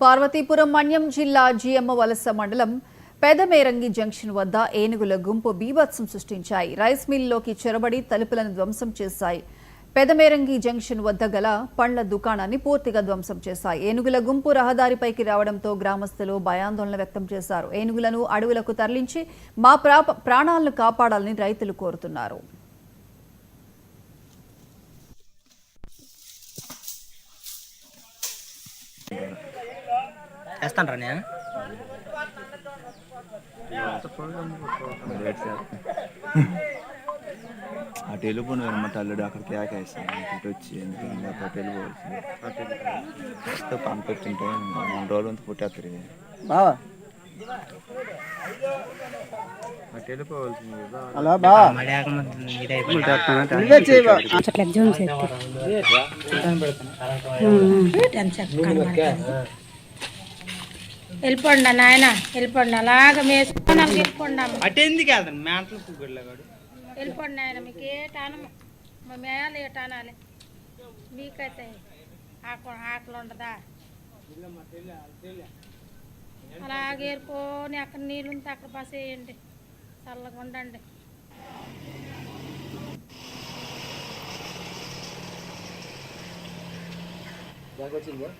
పార్వతీపురం మన్యం జిల్లా జిఎమ్మ వలస మండలం పెదమేరంగి జంక్షన్ వద్ద ఏనుగుల గుంపు బీభత్సం సృష్టించాయి. రైస్ మిల్లులోకి చొరబడి తలుపులను ధ్వంసం చేశాయి. పెదమేరంగి జంక్షన్ వద్ద గల పండ్ల దుకాణాన్ని పూర్తిగా ధ్వంసం చేశాయి. ఏనుగుల గుంపు రహదారిపైకి రావడంతో గ్రామస్తులు భయాందోళన వ్యక్తం చేశారు. ఏనుగులను అడవులకు తరలించి మా ప్రాణాలను కాపాడాలని రైతులు కోరుతున్నారు. అటు వెళ్ళిపోను అనమాట అల్లుడు అక్కడికి ఏకేస్తాను ఇటు వచ్చి ఎందుకంటే అటు వెళ్ళిపోవచ్చు పంపించుంటే 2 రోజులు అంతా పుట్టేస్తారు బావా అటు వెళ్ళిపోవాల్సింది అలా బావా వెళ్ళిపోండి నాయన వెళ్ళిపోండి అలాగా మేసుకొని వెళ్ళిపోండి అటెందుకు వెళ్తాను మ్యాంట్లో పువ్వులాగాడు వెళ్ళిపోండి నాయన మీకు ఏ టానం మా మేయాలి ఏ టానాలి మీకైతే ఆకలి ఉండదా అలాగే ఏరుకొని అక్కడ నీళ్ళు ఉంటే అక్కడ బస్ వేయండి చల్లగా ఉండండి. వచ్చిందా